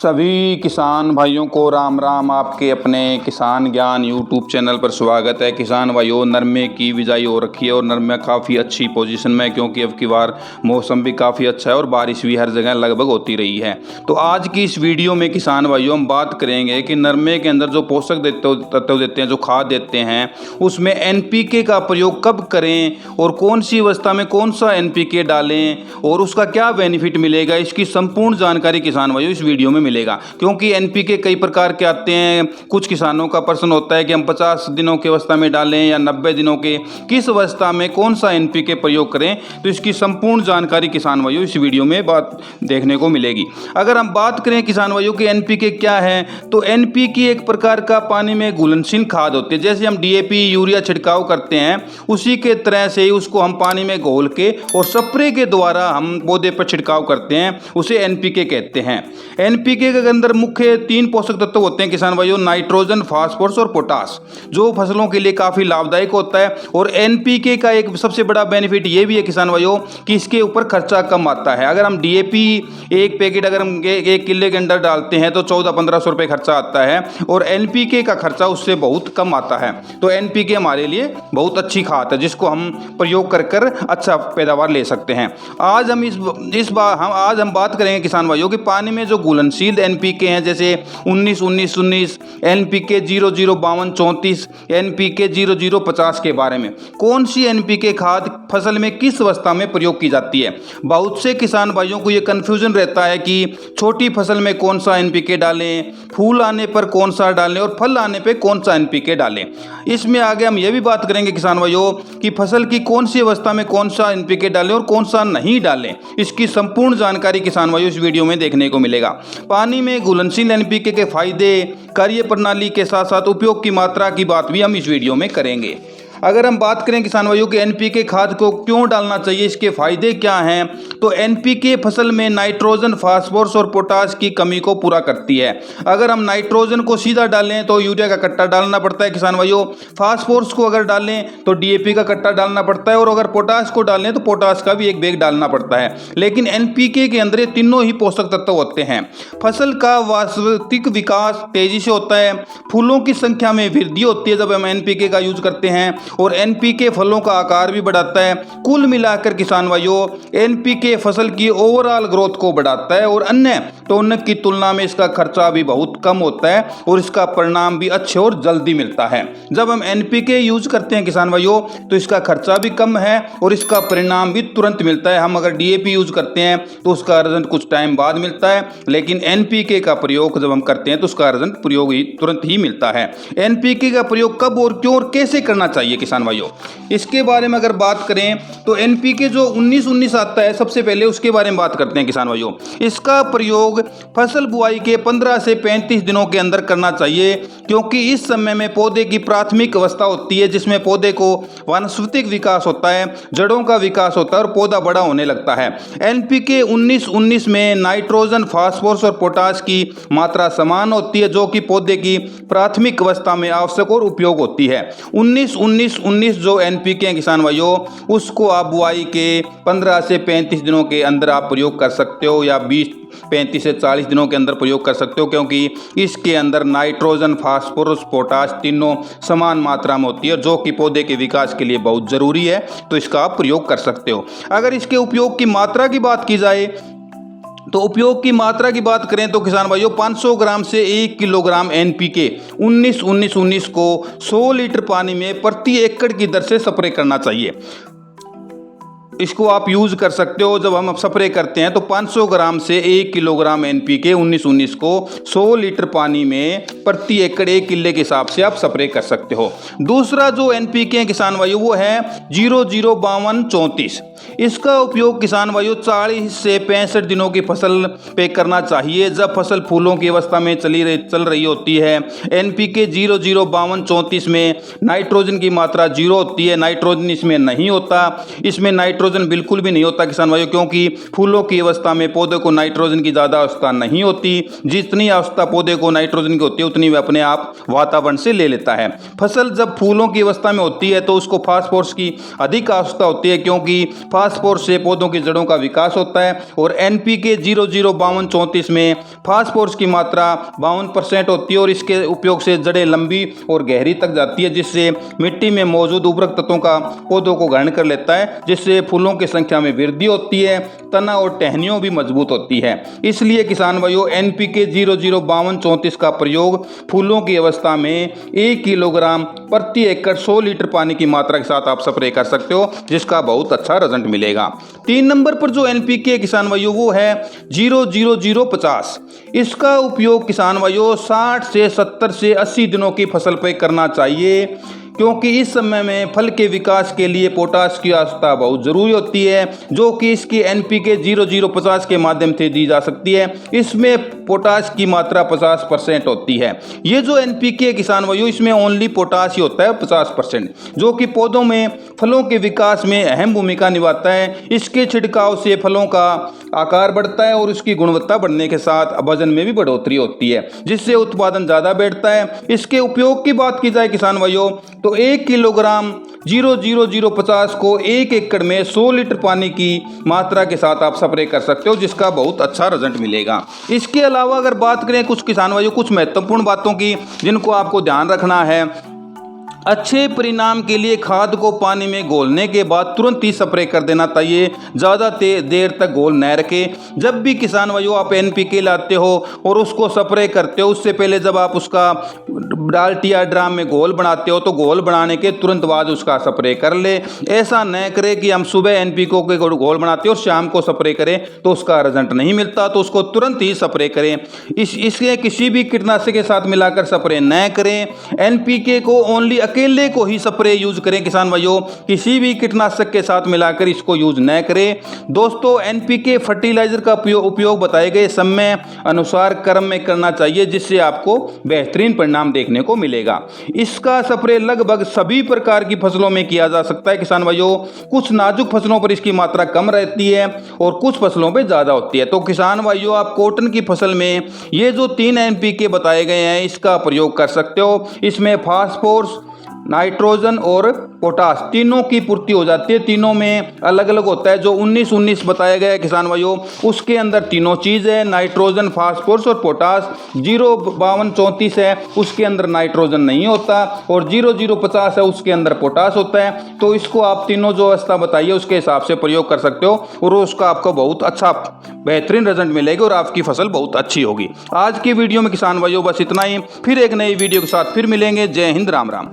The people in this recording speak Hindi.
सभी किसान भाइयों को राम राम। आपके अपने किसान ज्ञान यूट्यूब चैनल पर स्वागत है। किसान भाइयों, नरमे की बिजाई हो रखी है और नरमे काफ़ी अच्छी पोजीशन में है क्योंकि अब की बार मौसम भी काफ़ी अच्छा है और बारिश भी हर जगह लगभग होती रही है। तो आज की इस वीडियो में किसान भाइयों हम बात करेंगे कि नरमे के अंदर जो पोषक तत्व देते हैं, जो खाद देते हैं, उसमें NPK का प्रयोग कब करें और कौन सी अवस्था में कौन सा NPK डालें और उसका क्या बेनिफिट मिलेगा, इसकी संपूर्ण जानकारी किसान भाइयों इस वीडियो में मिलेगा। क्योंकि NPK कई प्रकार के आते हैं। कुछ किसानों का प्रश्न होता है कि हम 50 दिनों की अवस्था में डालें या 90 दिनों के, किस अवस्था में कौन सा NPK प्रयोग करें, तो इसकी संपूर्ण जानकारी किसान भाइयों इस वीडियो में बात देखने को मिलेगी। अगर हम बात करें किसान भाइयों कि NPK क्या है, तो NPK एक प्रकार का पानी में घुलनशील खाद होती है। जैसे हम DAP यूरिया छिड़काव करते हैं, उसी के तरह से ही उसको हम पानी में घोल के और स्प्रे के द्वारा हम पौधे पर छिड़काव करते हैं, उसे NPK कहते हैं। NPK के अंदर मुख्य 3 पोषक तत्व होते हैं किसान भाइयों, नाइट्रोजन, फास्फोरस और पोटास, जो फसलों के लिए काफ़ी लाभदायक होता है। और NPK का एक सबसे बड़ा बेनिफिट ये भी है किसान भाइयों कि इसके ऊपर खर्चा कम आता है। अगर हम DAP एक पैकेट अगर हम 1 किलो के अंदर डालते हैं तो 1400-1500 रुपये खर्चा आता है और NPK का खर्चा उससे बहुत कम आता है। तो NPK हमारे लिए बहुत अच्छी खाद है जिसको हम प्रयोग कर अच्छा पैदावार ले सकते हैं। आज हम बात करेंगे किसान भाइयों कि पानी में जो घुलनशील NPK हैं, जैसे 19-19-19, NPK 00-52-34, NPK 00-50 के बारे में। कौन सी NPK खाद फसल में किस अवस्था में प्रयोग की जाती है। बहुत से किसान भाइयों को ये कन्फ्यूजन रहता है कि छोटी फसल में कौन सा NPK डालें, फूल आने पर कौन सा डालें और फल आने पर कौन सा NPK डालें। इसमें आगे हम ये भी बात करेंगे किसान भाइयों कि फसल की कौन सी अवस्था में कौन सा NPK डालें और कौन सा नहीं डालें। इसकी संपूर्ण जानकारी किसान भाइयों इस वीडियो में देखने को मिलेगा। पानी में घुलनशील NPK के फायदे, कार्य प्रणाली के साथ साथ उपयोग की मात्रा की बात भी हम इस वीडियो में करेंगे। अगर हम बात करें किसान भाइयों कि NPK खाद को क्यों डालना चाहिए, इसके फायदे क्या हैं, तो NPK फसल में नाइट्रोजन, फास्फोरस और पोटास की कमी को पूरा करती है। अगर हम नाइट्रोजन को सीधा डालें तो यूरिया का कट्टा डालना पड़ता है किसान भाइयों, फास्फोरस को अगर डालें तो DAP का कट्टा डालना पड़ता है और अगर पोटास को डालें तो पोटास का भी एक बैग डालना पड़ता है। लेकिन NPK के अंदर ये तीनों ही पोषक तत्व होते हैं। फसल का वास्तविक विकास तेजी से होता है, फूलों की संख्या में वृद्धि होती है जब हम NPK का यूज करते हैं, और NPK फलों का आकार भी बढ़ाता है। कुल मिलाकर किसान भाइयों NPK फसल की ओवरऑल ग्रोथ को बढ़ाता है और अन्य टॉनिक की तुलना में इसका खर्चा भी बहुत कम होता है और इसका परिणाम भी अच्छे और जल्दी मिलता है। जब हम NPK यूज करते हैं किसान भाइयों तो इसका खर्चा भी कम है और इसका परिणाम भी तुरंत मिलता है। हम अगर DAP यूज करते हैं तो उसका रिजल्ट कुछ टाइम बाद मिलता है, लेकिन NPK का प्रयोग जब हम करते हैं तो उसका रिजल्ट प्रयोग ही तुरंत ही मिलता है। NPK का प्रयोग कब और क्यों और कैसे करना चाहिए किसान भाइयों, इसके बारे में अगर बात करें तो NPK जो 19-19 आता है, सबसे पहले उसके बारे में बात करते हैं किसान भाइयों। इसका प्रयोग फसल बुआई के 15 से 35 दिनों के अंदर करना चाहिए क्योंकि इस समय में पौधे की प्राथमिक अवस्था होती है जिसमें पौधे को वानस्पतिक विकास होता है, जड़ों का विकास होता है और पौधा बड़ा होने लगता है। NPK 19-19 में नाइट्रोजन, फास्फोरस और पोटास की मात्रा समान होती है जो कि पौधे की प्राथमिक अवस्था में आवश्यक और उपयोग होती है। 19-19 जो NPK है किसान भाइयों, उसको आप बुआई के 15 से 35 दिनों के अंदर आप प्रयोग कर सकते हो या 35 से 40 दिनों के अंदर प्रयोग कर सकते हो क्योंकि इसके अंदर नाइट्रोजन, फास्फोरस, पोटास तीनों समान मात्रा में होती है जो कि पौधे के विकास के लिए बहुत ज़रूरी है। तो इसका आप प्रयोग कर सकते हो। अगर इसके उपयोग की मात्रा की बात की जाए तो उपयोग की मात्रा की बात करें तो किसान भाइयों 500 ग्राम से 1 किलोग्राम NPK 19-19-19 को 100 लीटर पानी में प्रति एकड़ की दर से स्प्रे करना चाहिए। इसको आप यूज़ कर सकते हो जब हम स्प्रे करते हैं तो 500 ग्राम से 1 किलोग्राम NPK 19-19 को 100 लीटर पानी में प्रति एकड़ 1 किले के हिसाब से आप स्प्रे कर सकते हो। दूसरा जो NPK है किसान भाइयों वो है 00-52-34। इसका उपयोग किसान भाइयों 40 से 65 दिनों की फसल पे करना चाहिए जब फसल फूलों की अवस्था में चल रही होती है। NPK 00-52-34 में नाइट्रोजन की मात्रा 0 होती है, नाइट्रोजन इसमें नहीं होता। इसमें नाइट्रोजन नाइट्रोजन बिल्कुल भी नहीं होता किसान भाइयों, क्योंकि फूलों की अवस्था में पौधे को नाइट्रोजन की ज़्यादा अवस्था नहीं होती। जितनी अवस्था पौधे को नाइट्रोजन की होती है उतनी वह अपने आप वातावरण से ले लेता है। फसल जब फूलों की अवस्था में होती है तो उसको फास्फोरस की अधिक आवश्यकता होती है, क्योंकि फास्फोरस से पौधों की जड़ों का विकास होता है। और NPK 005234 में फास्फोरस की मात्रा 52% होती है और इसके उपयोग से जड़ें लंबी और गहरी तक जाती है, जिससे मिट्टी में मौजूद उर्वरक तत्वों का पौधों को ग्रहण कर लेता है, जिससे फूलों की संख्या में वृद्धि होती है, तना और टहनियों भी मजबूत होती है। इसलिए किसान भाइयों NPK 005234 का प्रयोग फूलों की अवस्था में 1 किलोग्राम प्रति एकड़ 100 लीटर पानी की मात्रा के साथ आप स्प्रे कर सकते हो, जिसका बहुत अच्छा रिजल्ट मिलेगा। 3 नंबर पर जो NPK किसान भाइयों वो है 00050। इसका उपयोग किसान भाइयों 60 से 70 से 80 दिनों की फसल पर करना चाहिए, क्योंकि इस समय में फल के विकास के लिए पोटाश की आवश्यकता बहुत ज़रूरी होती है, जो कि इसकी NPK 0050 के माध्यम से दी जा सकती है। इसमें पोटाश की मात्रा 50% होती है। ये जो NPK किसान भाइयों इसमें ओनली पोटाश ही होता है 50%, जो कि पौधों में फलों के विकास में अहम भूमिका निभाता है। इसके छिड़काव से फलों का आकार बढ़ता है और उसकी गुणवत्ता बढ़ने के साथ वजन में भी बढ़ोतरी होती है, जिससे उत्पादन ज़्यादा बैठता है। इसके उपयोग की बात की जाए किसान भाइयों तो 1 किलोग्राम 00050 को 1 एकड़ में 100 लीटर पानी की मात्रा के साथ आप स्प्रे कर सकते हो, जिसका बहुत अच्छा रिजल्ट मिलेगा। इसके अलावा अगर बात करें कुछ किसान भाइयों कुछ महत्वपूर्ण बातों की जिनको आपको ध्यान रखना है। अच्छे परिणाम के लिए खाद को पानी में घोलने के बाद तुरंत ही स्प्रे कर देना चाहिए, ज़्यादा देर तक घोल न रखें। जब भी किसान भाइयों आप NPK लाते हो और उसको स्प्रे करते हो, उससे पहले जब आप उसका बाल्टी या ड्राम में घोल बनाते हो तो घोल बनाने के तुरंत बाद उसका स्प्रे कर ले। ऐसा न करें कि हम सुबह NPK के घोल बनाते हो और शाम को स्प्रे करें तो उसका रिजल्ट नहीं मिलता, तो उसको तुरंत ही स्प्रे करें। इसलिए किसी भी कीटनाशक के साथ मिलाकर स्प्रे न करें। NPK को ओनली अकेले को ही स्प्रे यूज करें किसान भाइयों, किसी भी कीटनाशक के साथ मिलाकर इसको यूज न करें। दोस्तों NPK फर्टिलाइजर का उपयोग बताए गए समय अनुसार क्रम में करना चाहिए, जिससे आपको बेहतरीन परिणाम देखने को मिलेगा। इसका स्प्रे लगभग सभी प्रकार की फसलों में किया जा सकता है किसान भाइयों। कुछ नाजुक फसलों पर इसकी मात्रा कम रहती है और कुछ फसलों पर ज्यादा होती है। तो किसान भाइयों आप कॉटन की फसल में ये जो 3 NPK बताए गए हैं इसका प्रयोग कर सकते हो। इसमें फास्फोरस, नाइट्रोजन और पोटाश तीनों की पूर्ति हो जाती है। तीनों में अलग अलग होता है। जो 19-19 बताया गया है किसान भाइयों उसके अंदर तीनों चीज़ है, नाइट्रोजन, फास्फोरस और पोटाश। 05234 है उसके अंदर नाइट्रोजन नहीं होता और 0050 है उसके अंदर पोटाश होता है। तो इसको आप तीनों जो अवस्था बताइए उसके हिसाब से प्रयोग कर सकते हो और उसका आपको बहुत अच्छा बेहतरीन रिजल्ट मिलेगा और आपकी फसल बहुत अच्छी होगी। आज की वीडियो में किसान भाइयों बस इतना ही। फिर एक नई वीडियो के साथ फिर मिलेंगे। जय हिंद, राम राम।